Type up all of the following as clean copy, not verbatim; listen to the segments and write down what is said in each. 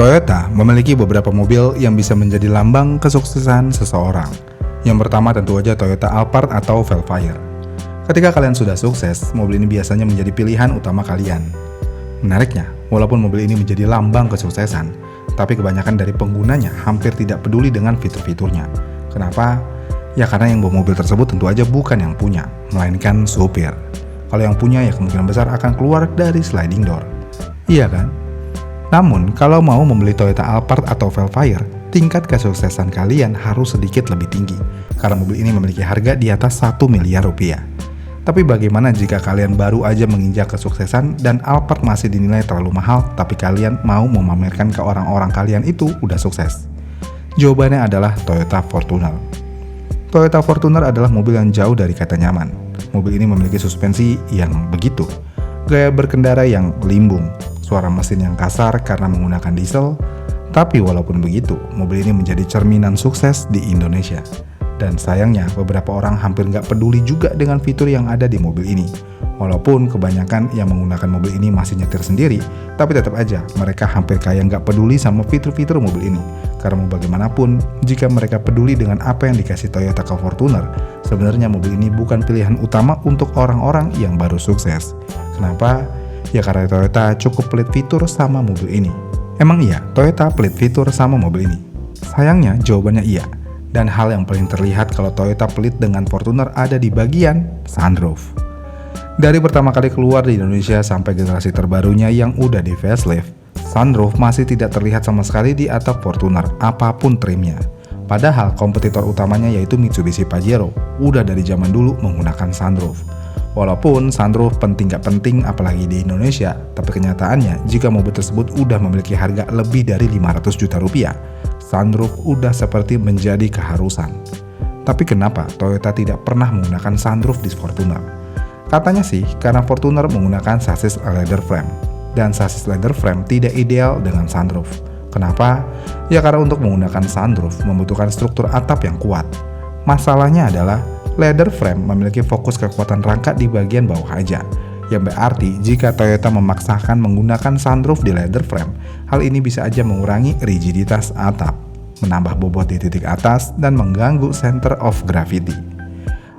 Toyota memiliki beberapa mobil yang bisa menjadi lambang kesuksesan seseorang. Yang pertama tentu aja Toyota Alphard atau Velfire. Ketika kalian sudah sukses, mobil ini biasanya menjadi pilihan utama kalian. Menariknya, walaupun mobil ini menjadi lambang kesuksesan, tapi kebanyakan dari penggunanya hampir tidak peduli dengan fitur-fiturnya. Kenapa? Ya karena yang bawa mobil tersebut tentu aja bukan yang punya, melainkan supir. Kalau yang punya ya kemungkinan besar akan keluar dari sliding door. Iya kan? Namun, kalau mau membeli Toyota Alphard atau Velfire, tingkat kesuksesan kalian harus sedikit lebih tinggi, karena mobil ini memiliki harga di atas 1 miliar rupiah. Tapi bagaimana jika kalian baru aja menginjak kesuksesan dan Alphard masih dinilai terlalu mahal, tapi kalian mau memamerkan ke orang-orang kalian itu udah sukses? Jawabannya adalah Toyota Fortuner. Toyota Fortuner adalah mobil yang jauh dari kata nyaman. Mobil ini memiliki suspensi yang begitu, gaya berkendara yang limbung, suara mesin yang kasar karena menggunakan diesel. Tapi walaupun begitu, mobil ini menjadi cerminan sukses di Indonesia. Dan sayangnya, beberapa orang hampir nggak peduli juga dengan fitur yang ada di mobil ini. Walaupun kebanyakan yang menggunakan mobil ini masih nyetir sendiri, tapi tetap aja mereka hampir kayak nggak peduli sama fitur-fitur mobil ini. Karena mau bagaimanapun, jika mereka peduli dengan apa yang dikasih Toyota ke Fortuner, sebenarnya mobil ini bukan pilihan utama untuk orang-orang yang baru sukses. Kenapa? Ya karena Toyota cukup pelit fitur sama mobil ini. Emang iya, Toyota pelit fitur sama mobil ini? Sayangnya jawabannya iya. Dan hal yang paling terlihat kalau Toyota pelit dengan Fortuner ada di bagian sunroof. Dari pertama kali keluar di Indonesia sampai generasi terbarunya yang udah di facelift, sunroof masih tidak terlihat sama sekali di atap Fortuner, apapun trimnya. Padahal kompetitor utamanya yaitu Mitsubishi Pajero, udah dari zaman dulu menggunakan sunroof. Walaupun sunroof penting gak penting apalagi di Indonesia, tapi kenyataannya jika mobil tersebut udah memiliki harga lebih dari 500 juta rupiah, sunroof udah seperti menjadi keharusan. Tapi kenapa Toyota tidak pernah menggunakan sunroof di Fortuner? Katanya sih karena Fortuner menggunakan sasis leather frame, dan sasis leather frame tidak ideal dengan sunroof. Kenapa? Ya karena untuk menggunakan sunroof membutuhkan struktur atap yang kuat. Masalahnya adalah leather frame memiliki fokus kekuatan rangka di bagian bawah aja. Yang berarti jika Toyota memaksakan menggunakan sunroof di leather frame, hal ini bisa aja mengurangi rigiditas atap, menambah bobot di titik atas, dan mengganggu center of gravity.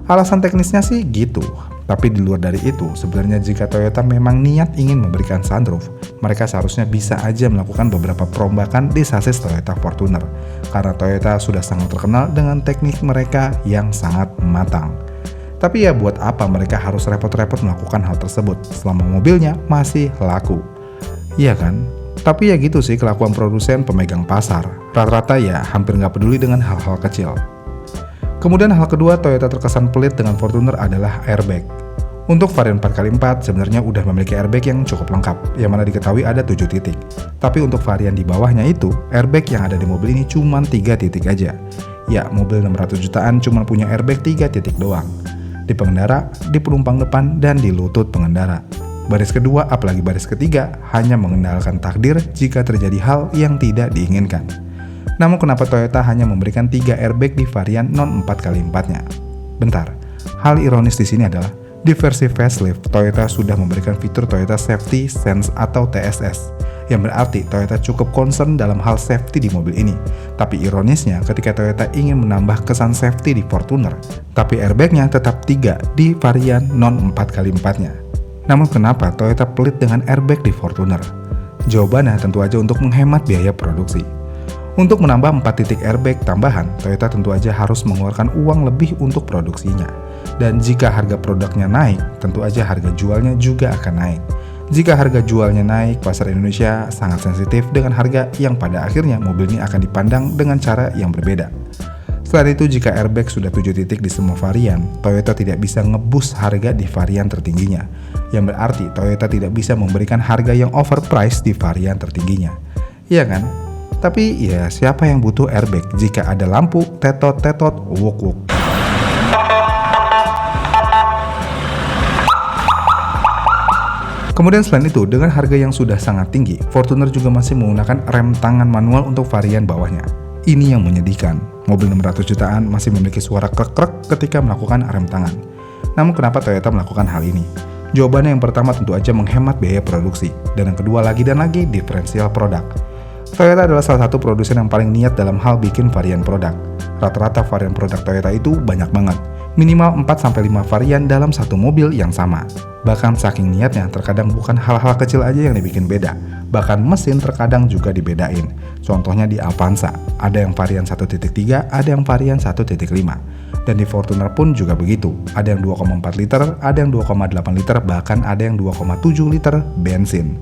Alasan teknisnya sih gitu. Tapi di luar dari itu, sebenarnya jika Toyota memang niat ingin memberikan sunroof, mereka seharusnya bisa aja melakukan beberapa perombakan di sasis Toyota Fortuner. Karena Toyota sudah sangat terkenal dengan teknik mereka yang sangat matang. Tapi ya buat apa mereka harus repot-repot melakukan hal tersebut selama mobilnya masih laku? Iya kan? Tapi ya gitu sih kelakuan produsen pemegang pasar. Rata-rata ya hampir nggak peduli dengan hal-hal kecil. Kemudian hal kedua Toyota terkesan pelit dengan Fortuner adalah airbag. Untuk varian 4x4 sebenarnya udah memiliki airbag yang cukup lengkap, yang mana diketahui ada 7 titik. Tapi untuk varian di bawahnya itu, airbag yang ada di mobil ini cuma 3 titik aja. Ya, mobil 600 jutaan cuma punya airbag 3 titik doang. Di pengendara, di penumpang depan, dan di lutut pengendara. Baris kedua apalagi baris ketiga hanya mengendalikan takdir jika terjadi hal yang tidak diinginkan. Namun kenapa Toyota hanya memberikan 3 airbag di varian non 4x4-nya? Bentar, hal ironis di sini adalah di versi facelift Toyota sudah memberikan fitur Toyota Safety Sense atau TSS, yang berarti Toyota cukup concern dalam hal safety di mobil ini. Tapi ironisnya ketika Toyota ingin menambah kesan safety di Fortuner, tapi airbagnya tetap 3 di varian non 4x4-nya. Namun kenapa Toyota pelit dengan airbag di Fortuner? Jawabannya tentu aja untuk menghemat biaya produksi. Untuk menambah 4 titik airbag tambahan, Toyota tentu aja harus mengeluarkan uang lebih untuk produksinya. Dan jika harga produknya naik, tentu aja harga jualnya juga akan naik. Jika harga jualnya naik, pasar Indonesia sangat sensitif dengan harga yang pada akhirnya mobil ini akan dipandang dengan cara yang berbeda. Selain itu, jika airbag sudah 7 titik di semua varian, Toyota tidak bisa ngeboost harga di varian tertingginya. Yang berarti Toyota tidak bisa memberikan harga yang overpriced di varian tertingginya. Iya kan? Tapi ya siapa yang butuh airbag jika ada lampu tetot-tetot wuk-wuk. Kemudian selain itu, dengan harga yang sudah sangat tinggi, Fortuner juga masih menggunakan rem tangan manual untuk varian bawahnya. Ini yang menyedihkan. Mobil 600 jutaan masih memiliki suara krek-krek ketika melakukan rem tangan. Namun kenapa Toyota melakukan hal ini? Jawabannya yang pertama tentu aja menghemat biaya produksi. Dan yang kedua lagi dan lagi diferensial produk. Toyota adalah salah satu produsen yang paling niat dalam hal bikin varian produk. Rata-rata varian produk Toyota itu banyak banget, minimal 4-5 varian dalam satu mobil yang sama. Bahkan saking niatnya, terkadang bukan hal-hal kecil aja yang dibikin beda, bahkan mesin terkadang juga dibedain. Contohnya di Avanza, ada yang varian 1.3, ada yang varian 1.5. Dan di Fortuner pun juga begitu, ada yang 2,4 liter, ada yang 2,8 liter, bahkan ada yang 2,7 liter bensin.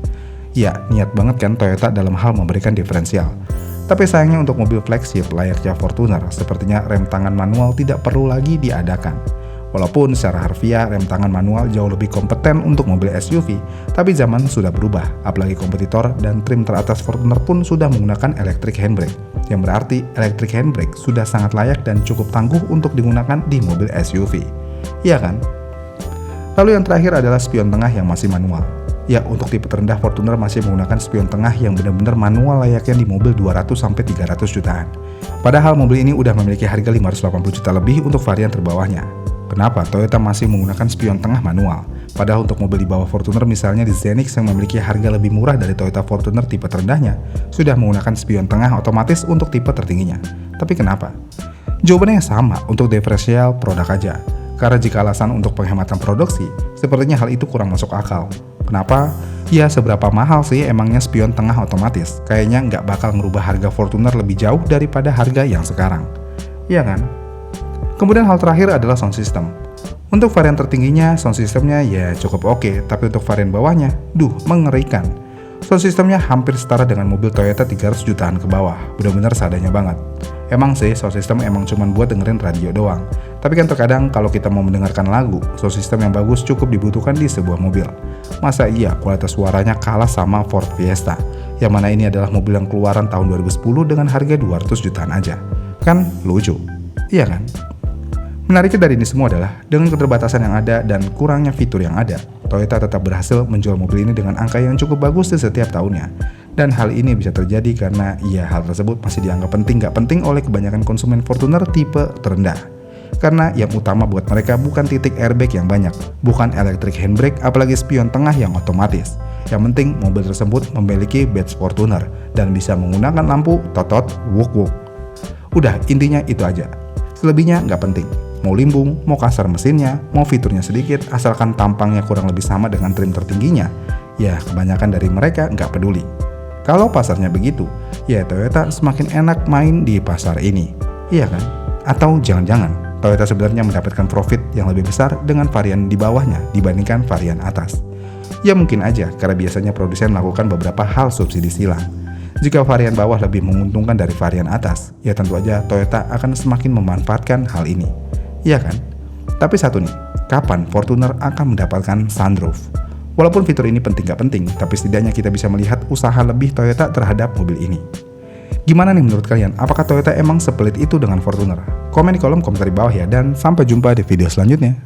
Ya, niat banget kan Toyota dalam hal memberikan diferensial. Tapi sayangnya untuk mobil flagship layaknya Fortuner, sepertinya rem tangan manual tidak perlu lagi diadakan. Walaupun secara harfiah rem tangan manual jauh lebih kompeten untuk mobil SUV, tapi zaman sudah berubah, apalagi kompetitor dan trim teratas Fortuner pun sudah menggunakan electric handbrake, yang berarti electric handbrake sudah sangat layak dan cukup tangguh untuk digunakan di mobil SUV. Iya kan? Lalu yang terakhir adalah spion tengah yang masih manual. Ya, untuk tipe terendah Fortuner masih menggunakan spion tengah yang benar-benar manual layaknya di mobil 200-300 jutaan. Padahal mobil ini udah memiliki harga 580 juta lebih untuk varian terbawahnya. Kenapa Toyota masih menggunakan spion tengah manual? Padahal untuk mobil di bawah Fortuner misalnya di Zenix yang memiliki harga lebih murah dari Toyota Fortuner tipe terendahnya, sudah menggunakan spion tengah otomatis untuk tipe tertingginya. Tapi kenapa? Jawabannya sama, untuk diferensial produk aja. Karena jika alasan untuk penghematan produksi, sepertinya hal itu kurang masuk akal. Kenapa? Ya, seberapa mahal sih emangnya spion tengah otomatis? Kayaknya nggak bakal ngerubah harga Fortuner lebih jauh daripada harga yang sekarang. Iya kan? Kemudian hal terakhir adalah sound system. Untuk varian tertingginya, sound systemnya ya cukup oke, tapi untuk varian bawahnya, mengerikan. Sound systemnya hampir setara dengan mobil Toyota 300 jutaan ke bawah, benar-benar seadanya banget. Emang sih, sound system emang cuma buat dengerin radio doang. Tapi kan terkadang kalau kita mau mendengarkan lagu, sound system yang bagus cukup dibutuhkan di sebuah mobil. Masa iya kualitas suaranya kalah sama Ford Fiesta, yang mana ini adalah mobil yang keluaran tahun 2010 dengan harga 200 jutaan aja. Kan lucu, iya kan? Menariknya dari ini semua adalah, dengan keterbatasan yang ada dan kurangnya fitur yang ada, Toyota tetap berhasil menjual mobil ini dengan angka yang cukup bagus di setiap tahunnya. Dan hal ini bisa terjadi karena hal tersebut masih dianggap nggak penting oleh kebanyakan konsumen Fortuner tipe terendah. Karena yang utama buat mereka bukan titik airbag yang banyak, bukan electric handbrake, apalagi spion tengah yang otomatis. Yang penting mobil tersebut memiliki badge Fortuner dan bisa menggunakan lampu totot wuk-wuk. Udah, intinya itu aja. Selebihnya nggak penting. Mau limbung, mau kasar mesinnya, mau fiturnya sedikit, asalkan tampangnya kurang lebih sama dengan trim tertingginya, ya kebanyakan dari mereka nggak peduli. Kalau pasarnya begitu, ya Toyota semakin enak main di pasar ini. Iya kan? Atau jangan-jangan Toyota sebenarnya mendapatkan profit yang lebih besar dengan varian di bawahnya dibandingkan varian atas. Ya mungkin aja, karena biasanya produsen melakukan beberapa hal subsidi silang. Jika varian bawah lebih menguntungkan dari varian atas, ya tentu aja Toyota akan semakin memanfaatkan hal ini. Iya kan? Tapi satu nih, kapan Fortuner akan mendapatkan sunroof? Walaupun fitur ini penting gak penting, tapi setidaknya kita bisa melihat usaha lebih Toyota terhadap mobil ini. Gimana nih menurut kalian? Apakah Toyota emang sepelit itu dengan Fortuner? Komen di kolom komentar di bawah ya, dan sampai jumpa di video selanjutnya.